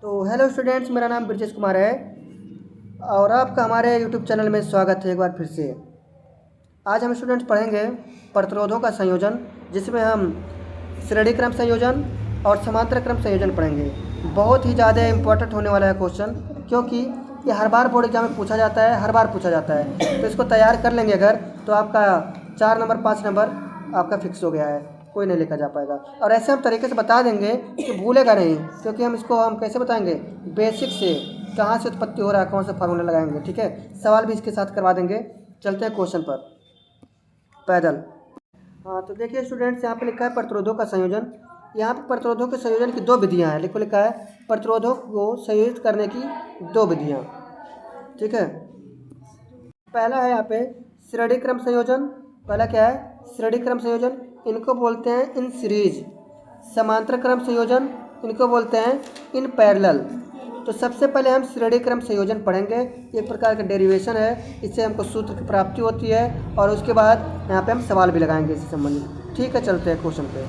तो hello students, मेरा नाम ब्रजेश कुमार है और आपका हमारे यूट्यूब चैनल में स्वागत है एक बार फिर से। आज हम स्टूडेंट्स पढ़ेंगे प्रतिरोधों का संयोजन, जिसमें हम श्रेणी क्रम संयोजन और समांतर क्रम संयोजन पढ़ेंगे। बहुत ही ज़्यादा इम्पोर्टेंट होने वाला है क्वेश्चन, क्योंकि ये हर बार बोर्ड एग्जाम में पूछा जाता है, हर बार पूछा जाता है। तो इसको तैयार कर लेंगे अगर, तो आपका 4 नंबर 5 नंबर आपका फिक्स हो गया है, कोई नहीं लेकर जा पाएगा। और ऐसे हम तरीके से बता देंगे कि भूलेगा नहीं, क्योंकि हम कैसे बताएंगे, बेसिक से कहाँ से उत्पत्ति हो रहा है, कौन सा फार्मूला लगाएंगे। ठीक है, सवाल भी इसके साथ करवा देंगे। चलते हैं क्वेश्चन पर पैदल। हाँ, तो देखिए स्टूडेंट्स, यहाँ पे लिखा है प्रतिरोधों का संयोजन। यहाँ पे प्रतिरोधों के संयोजन की 2 विधियाँ हैं। लिखा है प्रतिरोधों को संयोजित करने की 2 विधियाँ। ठीक है, पहला है यहाँ पे श्रेणी क्रम संयोजन। पहला क्या है? श्रेणी क्रम संयोजन, इनको बोलते हैं इन सीरीज। समांतर क्रम संयोजन, इनको बोलते हैं इन पैरेलल। तो सबसे पहले हम श्रेणी क्रम संयोजन पढ़ेंगे। एक प्रकार का डेरिवेशन है, इससे हमको सूत्र की प्राप्ति होती है और उसके बाद यहाँ पे हम सवाल भी लगाएंगे इससे संबंधित। ठीक है, चलते हैं क्वेश्चन पे।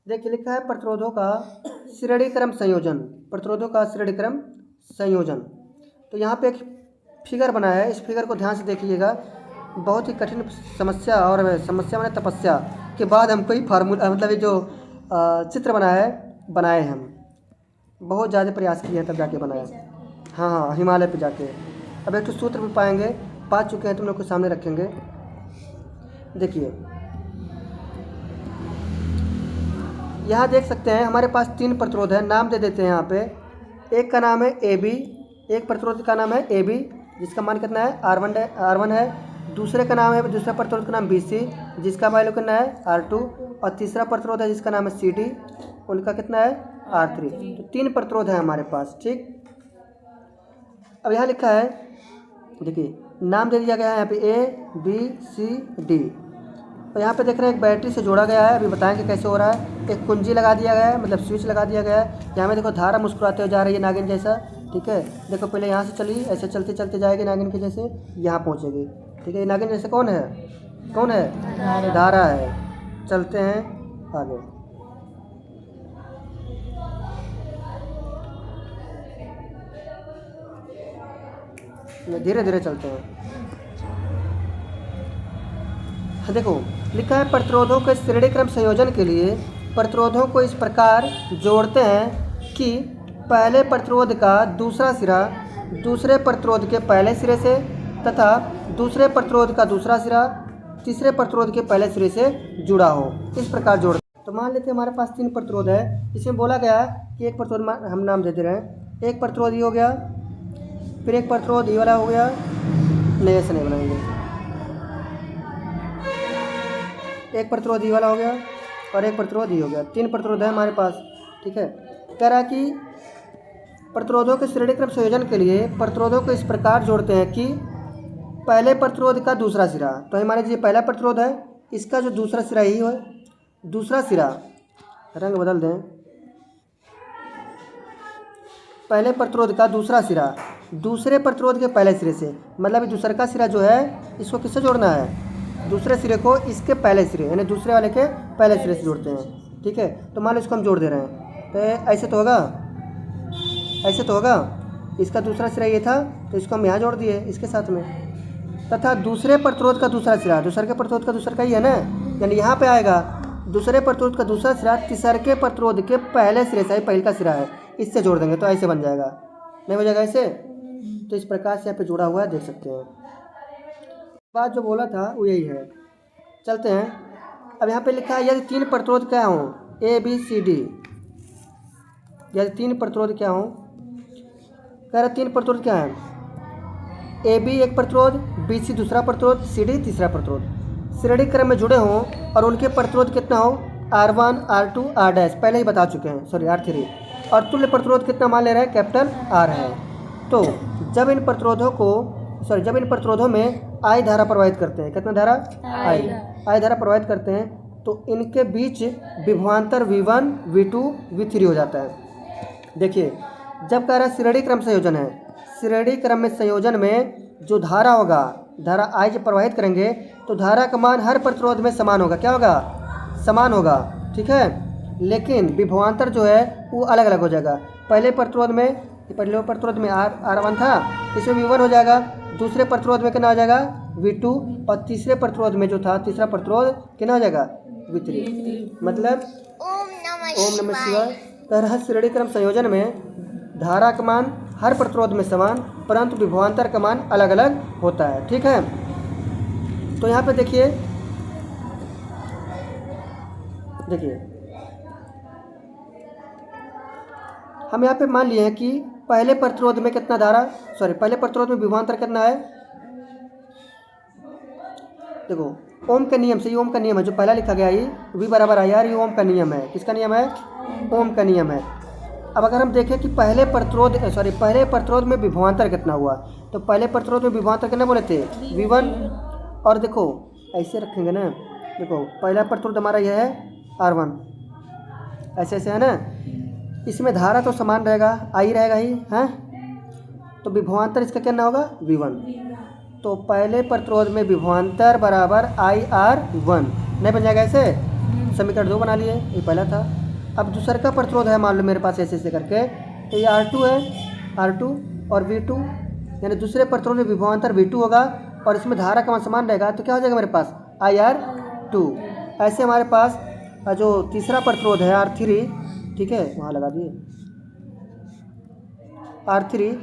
देखिए लिखा है प्रतिरोधों का श्रेणी क्रम संयोजन। प्रतिरोधों का श्रेणी क्रम संयोजन। तो यहाँ पे एक फिगर बना है, इस फिगर को ध्यान से देखिएगा। बहुत ही कठिन समस्या, और समस्या माने तपस्या के बाद हम कोई फार्मूला, मतलब ये जो चित्र बनाए हम बहुत ज़्यादा प्रयास किए हैं तब जाके बनाया। हाँ, हिमालय पे जाके अब एक तो सूत्र भी पा चुके हैं, तुम लोग के सामने रखेंगे। देखिए यहाँ देख सकते हैं हमारे पास 3 प्रतिरोध है, नाम दे देते हैं यहाँ पे। एक का नाम है AB, एक प्रतिरोध का नाम है AB जिसका मान कितना है R1 है। दूसरे दूसरा प्रतिरोध का नाम BC जिसका वैल्यू कितना है R2, और तीसरा प्रतिरोध है जिसका नाम है CD, उनका कितना है R3। तो 3 प्रतिरोध है हमारे पास। ठीक, अब यहाँ लिखा है, देखिए नाम दे दिया गया है यहाँ पे A B C D। और यहाँ पे देख रहे हैं एक बैटरी से जोड़ा गया है, अभी बताएंगे कैसे हो रहा है। एक कुंजी लगा दिया गया है, मतलब स्विच लगा दिया गया है। यहाँ में देखो धारा मुस्कुराते हुए जा रही है नागिन जैसा। ठीक है, देखो पहले यहाँ से चली, ऐसे चलते चलते जाएगी नागिन के जैसे, यहाँ पहुँचेगी। ठीक है, ये नागिन जैसे कौन है? धारा है। चलते हैं आगे। धीरे धीरे चलते हैं। देखो लिखा है प्रतिरोधों के श्रेणी क्रम संयोजन के लिए प्रतिरोधों को इस प्रकार जोड़ते हैं कि पहले प्रतिरोध का दूसरा सिरा दूसरे प्रतिरोध के पहले सिरे से, तथा दूसरे प्रतिरोध का दूसरा सिरा तीसरे प्रतिरोध के पहले सिरे से जुड़ा हो। इस प्रकार जोड़ते हैं। तो मान लेते हैं हमारे पास 3 प्रतिरोध है। इसमें बोला गया कि एक प्रतिरोध हम नाम दे रहे हैं। एक प्रतिरोध ये हो गया, फिर एक प्रतिरोध ये वाला हो गया, नहीं ऐसे नहीं बनाएंगे। एक प्रतिरोध ये वाला हो गया और एक प्रतिरोध ये हो गया। 3 प्रतिरोध है हमारे पास। ठीक है, कह रहा है कि प्रतिरोधों के श्रेणी क्रम संयोजन के लिए प्रतिरोधों को इस प्रकार जोड़ते हैं कि पहले प्रतिरोध का दूसरा सिरा, तो हमारे जो पहला प्रतिरोध है इसका जो दूसरा सिरा ही है, दूसरा सिरा, रंग बदल दें, पहले प्रतिरोध का दूसरा सिरा दूसरे प्रतिरोध के पहले सिरे से, मतलब दूसरे का सिरा जो है इसको किससे जोड़ना है? दूसरे सिरे को इसके पहले सिरे, यानी दूसरे वाले के पहले सिरे से जोड़ते हैं। ठीक है, तो मान लो इसको हम जोड़ दे रहे हैं, तो ऐसे तो होगा, इसका दूसरा सिरा ये था, तो इसको हम यहाँ जोड़ दिए इसके साथ में। तथा दूसरे प्रतिरोध का दूसरा सिरा, दूसरे के प्रतिरोध का दूसरा का ही है ना, यानी यहाँ पे आएगा दूसरे प्रतिरोध का दूसरा सिरा तीसरे के प्रतिरोध के पहले सिरे से, पहले का सिरा है, इससे जोड़ देंगे तो ऐसे बन जाएगा। नहीं हो जाएगा ऐसे? तो इस प्रकार से यहाँ पे जुड़ा हुआ है, देख सकते हैं। बात जो बोला था वो यही है। चलते हैं, अब यहाँ पे लिखा है यदि 3 प्रतिरोध क्या हों, A B C D, यदि 3 प्रतिरोध क्या हों, कह रहे 3 प्रतिरोध क्या हैं? A B एक प्रतिरोध, B C दूसरा प्रतिरोध, C D तीसरा प्रतिरोध श्रेणी क्रम में जुड़े हों और उनके प्रतिरोध कितना हो, R1 R2 R', पहले ही बता चुके हैं, सॉरी R3, और तुल्य प्रतिरोध कितना मान ले रहे हैं, कैपिटल R है। तो जब इन प्रतिरोधों में I धारा प्रवाहित करते हैं, कितना धारा? I धारा प्रवाहित करते हैं, तो इनके बीच विभवांतर V1 V2 V3 हो जाता है। देखिए जब कह रहा है श्रेणी क्रम संयोजन है, श्रेणी क्रम में संयोजन में जो धारा होगा, धारा I जब प्रवाहित करेंगे तो धारा का मान हर प्रतिरोध में समान होगा। क्या होगा? समान होगा। ठीक है, लेकिन विभवांतर जो है वो अलग अलग हो जाएगा। पहले प्रतिरोध में R1 था, इसमें V1 हो जाएगा। दूसरे प्रतिरोध में कितना हो जाएगा V2, और तीसरे प्रतिरोध में जो था तीसरा प्रतिरोध कितना हो जाएगा V3। मतलब ओम नमः शिवाय। तरह श्रेणी क्रम संयोजन में धारा का मान हर प्रतिरोध में समान, परंतु विभवांतर का मान अलग अलग होता है। ठीक है, तो यहाँ पे देखिए हम यहाँ पे मान लिए हैं कि पहले प्रतिरोध में पहले प्रतिरोध में विभवांतर कितना है। देखो ओम के नियम से, ये ओम का नियम है जो पहला लिखा गया है, V बराबर आई आर, ये ओम का नियम है। किसका नियम है? ओम का नियम है। अब अगर हम देखें कि पहले प्रतिरोध में विभवांतर कितना हुआ, तो पहले प्रतिरोध में विभवांतर कितना बोले थे V1, और देखो ऐसे रखेंगे ना, देखो पहला प्रतिरोध हमारा यह है R1, ऐसे ऐसे है ना, इसमें धारा तो समान रहेगा, I रहेगा ही है, तो विभवांतर इसका कितना होगा V1। तो पहले प्रतिरोध में विभवांतर बराबर IR1 नहीं बन जाएगा ऐसे, समीकरण 2 बना लिए, ये पहला था। अब दूसरा का प्रतिरोध है, मान लो मेरे पास ऐसे ऐसे करके, तो ये R2 है, R2 और V2, यानी दूसरे प्रतिरोध में विभवांतर V2 होगा और इसमें धारा का मान समान रहेगा, तो क्या हो जाएगा मेरे पास IR2। ऐसे हमारे पास जो तीसरा प्रतिरोध है R3, ठीक है वहाँ लगा दिए R3,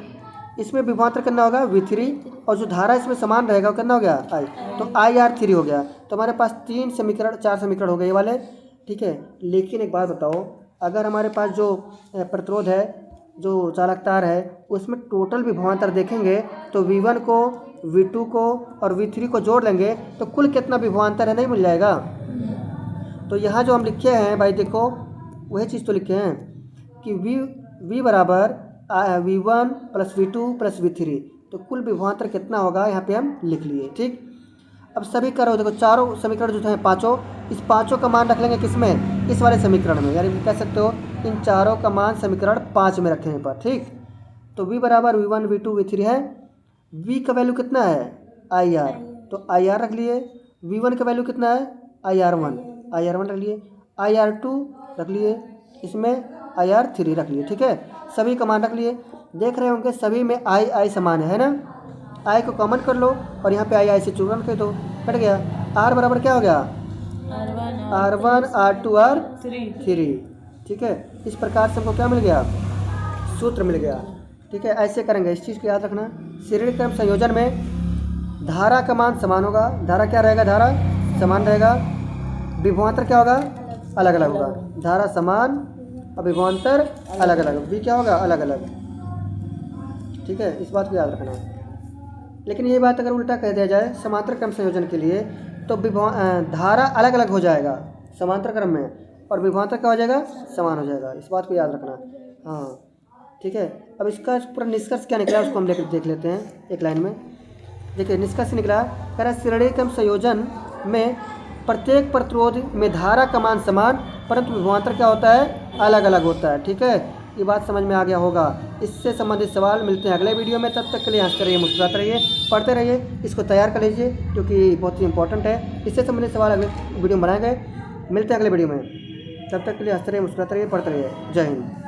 इसमें विभवांतर कितना होगा V3, और जो धारा इसमें समान रहेगा वो कितना हो गया I, तो IR3 हो गया। तो हमारे पास 4 समीकरण हो गए ये वाले। ठीक है, लेकिन एक बात बताओ, अगर हमारे पास जो प्रतिरोध है, जो चालकतार है, उसमें टोटल विभवांतर देखेंगे तो V1 को, V2 को और V3 को जोड़ लेंगे तो कुल कितना विभवांतर है नहीं मिल जाएगा। तो यहाँ जो हम लिखे हैं भाई देखो, वही चीज़ तो लिखे हैं कि V बराबर V1 plus V2 plus V3, तो कुल विभवांतर कितना होगा यहाँ पे हम लिख लिए। ठीक, अब सभी करो, देखो चारों समीकरण जो हैं पाँचों, इस पाँचों का मान रख लेंगे किसमें, इस वाले समीकरण में, यानी कह सकते हो इन चारों का मान समीकरण 5 में रखें पर। ठीक, तो V बराबर V1 V2 V3 है। V का वैल्यू कितना है IR, तो IR रख लिए। V1 का वैल्यू कितना है IR1 रख लिए। IR2 रख लिए, इसमें IR3 रख लिए। ठीक है, सभी का मान रख लिए। देख रहे होंगे सभी में I समान है ना, I को कॉमन कर लो और यहाँ पे I से चूर्ण कर दो, कट गया। R बराबर क्या हो गया R1 R2 R3। ठीक है, इस प्रकार से हमको क्या मिल गया, सूत्र मिल गया। ठीक है, ऐसे करेंगे, इस चीज़ को याद रखना। श्रेणी क्रम संयोजन में धारा का मान समान होगा, धारा क्या रहेगा, धारा समान रहेगा, विभवांतर क्या होगा अलग अलग होगा। धारा समान और विभवांतर अलग अलग, V क्या होगा अलग अलग। ठीक है, इस बात को याद रखना। लेकिन ये बात अगर उल्टा कह दिया जाए समांतर क्रम संयोजन के लिए, तो धारा अलग अलग हो जाएगा समांतर क्रम में, और विभवांतर क्या हो जाएगा समान हो जाएगा। इस बात को याद रखना। हाँ ठीक है, अब इसका पूरा निष्कर्ष क्या निकला उसको हम देख लेते हैं एक लाइन में। देखिए निष्कर्ष निकला, कह रहा श्रेणी क्रम संयोजन में प्रत्येक प्रतिरोध में धारा का मान समान, परंतु विभवांतर क्या होता है अलग अलग होता है। ठीक है, ये बात समझ में आ गया होगा। इससे संबंधित सवाल मिलते हैं अगले वीडियो में, तब तक के लिए हंसते रहिए, मुस्कुराते रहिए, पढ़ते रहिए, इसको तैयार कर लीजिए क्योंकि बहुत ही इंपॉर्टेंट है। इससे संबंधित सवाल अगले वीडियो में बनाए गए, मिलते हैं अगले वीडियो में, तब तक के लिए हंसते रहिए, मुस्कुराते रहिए, पढ़ते रहिए। जय हिंद।